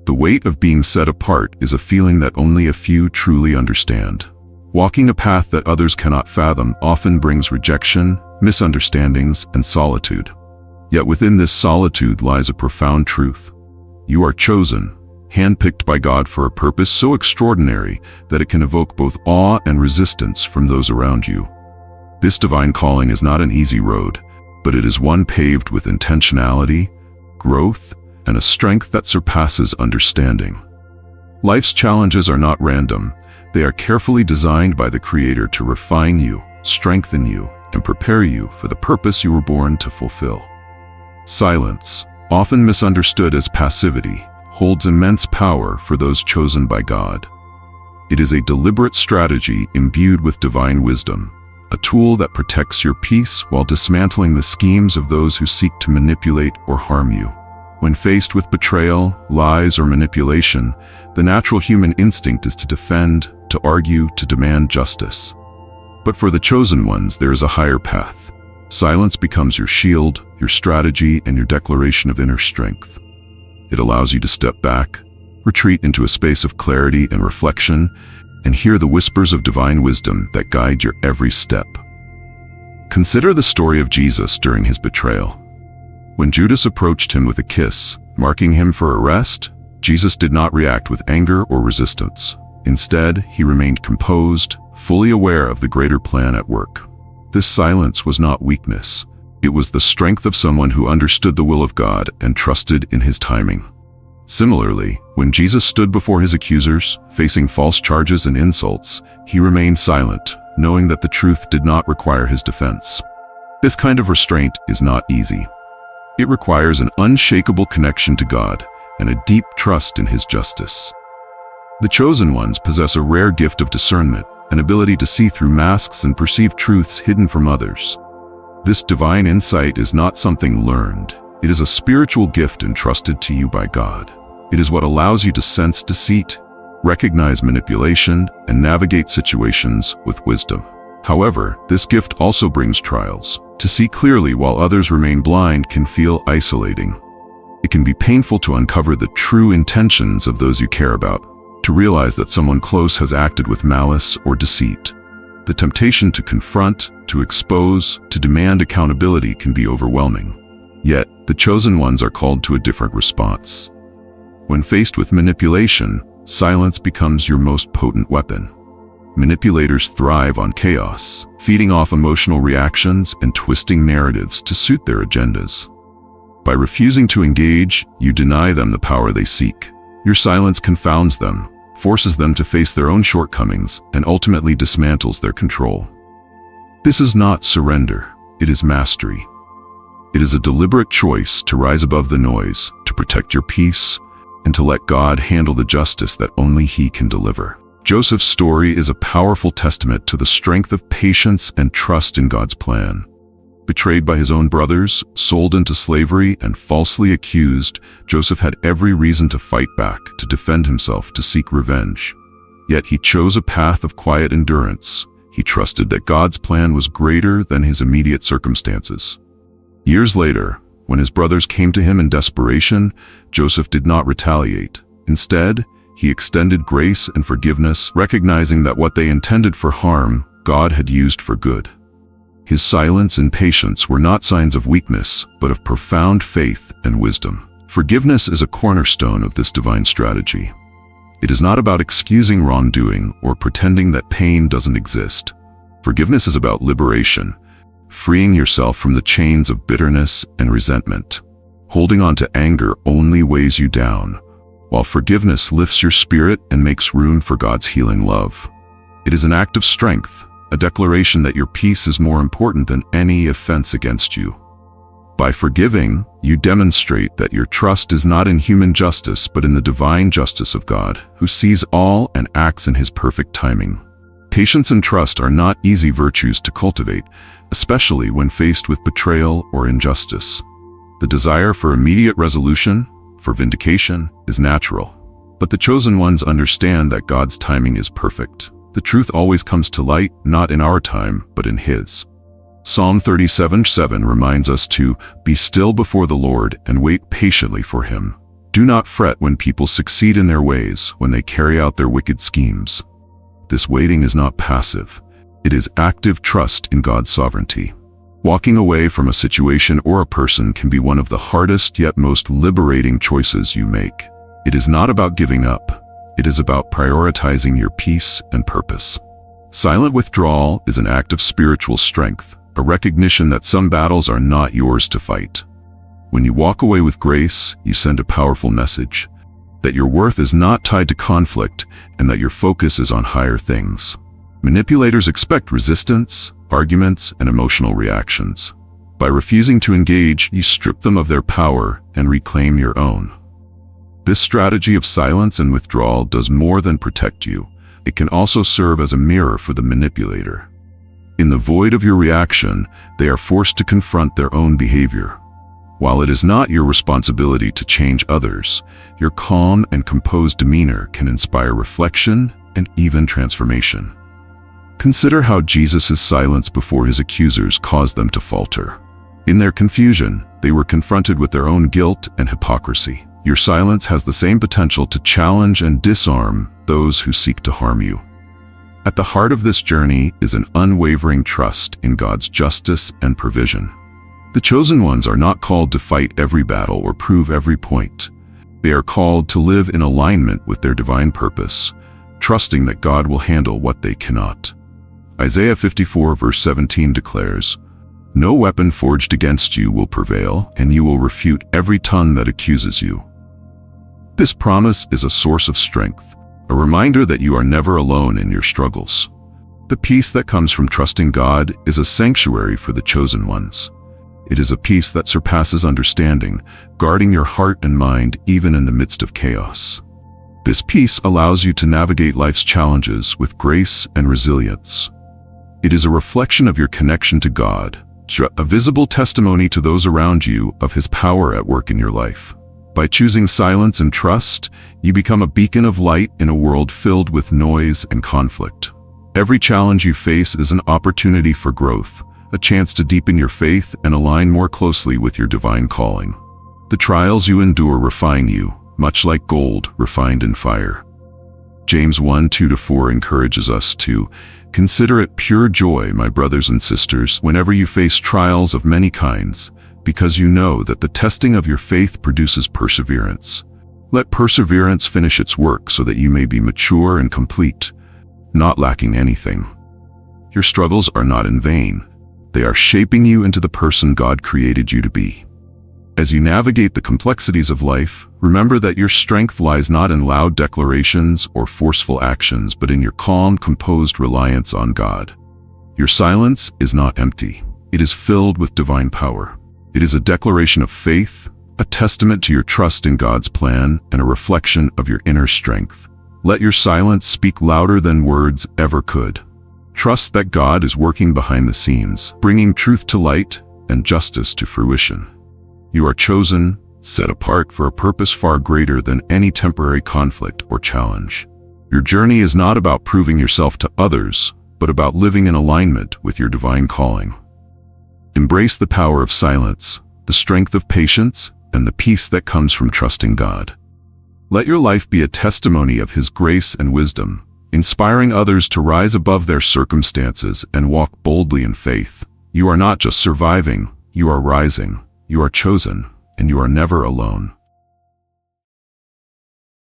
The weight of being set apart is a feeling that only a few truly understand. Walking a path that others cannot fathom often brings rejection, misunderstandings, and solitude. Yet within this solitude lies a profound truth. You are chosen, handpicked by God for a purpose so extraordinary that it can evoke both awe and resistance from those around you. This divine calling is not an easy road, but it is one paved with intentionality, growth, and a strength that surpasses understanding. Life's challenges are not random. They are carefully designed by the Creator to refine you, strengthen you, and prepare you for the purpose you were born to fulfill. Silence, often misunderstood as passivity, holds immense power for those chosen by God. It is a deliberate strategy imbued with divine wisdom, a tool that protects your peace while dismantling the schemes of those who seek to manipulate or harm you. When faced with betrayal, lies, or manipulation, the natural human instinct is to defend, to argue, to demand justice. But for the chosen ones, there is a higher path. Silence becomes your shield, your strategy, and your declaration of inner strength. It allows you to step back, retreat into a space of clarity and reflection, and hear the whispers of divine wisdom that guide your every step. Consider the story of Jesus during his betrayal. When Judas approached him with a kiss, marking him for arrest, Jesus did not react with anger or resistance. Instead, he remained composed, fully aware of the greater plan at work. This silence was not weakness. It was the strength of someone who understood the will of God and trusted in his timing. Similarly, when Jesus stood before his accusers, facing false charges and insults, he remained silent, knowing that the truth did not require his defense. This kind of restraint is not easy. It requires an unshakable connection to God and a deep trust in his justice. The chosen ones possess a rare gift of discernment, an ability to see through masks and perceive truths hidden from others. This divine insight is not something learned. It is a spiritual gift entrusted to you by God. It is what allows you to sense deceit, recognize manipulation, and navigate situations with wisdom. However, this gift also brings trials. To see clearly while others remain blind can feel isolating. It can be painful to uncover the true intentions of those you care about, to realize that someone close has acted with malice or deceit. The temptation to confront, to expose, to demand accountability can be overwhelming. Yet, the chosen ones are called to a different response. When faced with manipulation, silence becomes your most potent weapon. Manipulators thrive on chaos, feeding off emotional reactions and twisting narratives to suit their agendas. By refusing to engage, you deny them the power they seek. Your silence confounds them, forces them to face their own shortcomings, and ultimately dismantles their control. This is not surrender, it is mastery. It is a deliberate choice to rise above the noise, to protect your peace, and to let God handle the justice that only He can deliver. Joseph's story is a powerful testament to the strength of patience and trust in God's plan. Betrayed by his own brothers, sold into slavery, and falsely accused, Joseph had every reason to fight back, to defend himself, to seek revenge. Yet he chose a path of quiet endurance. He trusted that God's plan was greater than his immediate circumstances. Years later, when his brothers came to him in desperation, Joseph did not retaliate. Instead, he extended grace and forgiveness, recognizing that what they intended for harm, God had used for good. His silence and patience were not signs of weakness, but of profound faith and wisdom. Forgiveness is a cornerstone of this divine strategy. It is not about excusing wrongdoing or pretending that pain doesn't exist. Forgiveness is about liberation, freeing yourself from the chains of bitterness and resentment. Holding on to anger only weighs you down, while forgiveness lifts your spirit and makes room for God's healing love. It is an act of strength, a declaration that your peace is more important than any offense against you. By forgiving, you demonstrate that your trust is not in human justice but in the divine justice of God, who sees all and acts in His perfect timing. Patience and trust are not easy virtues to cultivate, especially when faced with betrayal or injustice. The desire for immediate resolution, for vindication, is natural. But the chosen ones understand that God's timing is perfect. The truth always comes to light, not in our time, but in His. Psalm 37:7 reminds us to be still before the Lord and wait patiently for Him. Do not fret when people succeed in their ways, when they carry out their wicked schemes. This waiting is not passive. It is active trust in God's sovereignty. Walking away from a situation or a person can be one of the hardest yet most liberating choices you make. It is not about giving up. It is about prioritizing your peace and purpose. Silent withdrawal is an act of spiritual strength, a recognition that some battles are not yours to fight. When you walk away with grace, you send a powerful message that your worth is not tied to conflict and that your focus is on higher things. Manipulators expect resistance, arguments, and emotional reactions. By refusing to engage, you strip them of their power and reclaim your own. This strategy of silence and withdrawal does more than protect you. It can also serve as a mirror for the manipulator. In the void of your reaction, they are forced to confront their own behavior. While it is not your responsibility to change others, your calm and composed demeanor can inspire reflection and even transformation. Consider how Jesus' silence before his accusers caused them to falter. In their confusion, they were confronted with their own guilt and hypocrisy. Your silence has the same potential to challenge and disarm those who seek to harm you. At the heart of this journey is an unwavering trust in God's justice and provision. The chosen ones are not called to fight every battle or prove every point. They are called to live in alignment with their divine purpose, trusting that God will handle what they cannot. Isaiah 54 verse 17 declares, "No weapon forged against you will prevail, and you will refute every tongue that accuses you." This promise is a source of strength, a reminder that you are never alone in your struggles. The peace that comes from trusting God is a sanctuary for the chosen ones. It is a peace that surpasses understanding, guarding your heart and mind even in the midst of chaos. This peace allows you to navigate life's challenges with grace and resilience. It is a reflection of your connection to God, a visible testimony to those around you of His power at work in your life. By choosing silence and trust, you become a beacon of light in a world filled with noise and conflict. Every challenge you face is an opportunity for growth, a chance to deepen your faith and align more closely with your divine calling. The trials you endure refine you, much like gold refined in fire. James 1:2-4 encourages us to consider it pure joy, my brothers and sisters, whenever you face trials of many kinds, because you know that the testing of your faith produces perseverance. Let perseverance finish its work so that you may be mature and complete, not lacking anything. Your struggles are not in vain. They are shaping you into the person God created you to be. As you navigate the complexities of life, remember that your strength lies not in loud declarations or forceful actions, but in your calm, composed reliance on God. Your silence is not empty. It is filled with divine power. It is a declaration of faith, a testament to your trust in God's plan, and a reflection of your inner strength. Let your silence speak louder than words ever could. Trust that God is working behind the scenes, bringing truth to light and justice to fruition. You are chosen, set apart for a purpose far greater than any temporary conflict or challenge. Your journey is not about proving yourself to others, but about living in alignment with your divine calling. Embrace the power of silence, the strength of patience, and the peace that comes from trusting God. Let your life be a testimony of His grace and wisdom, inspiring others to rise above their circumstances and walk boldly in faith. You are not just surviving, you are rising. You are chosen, and you are never alone.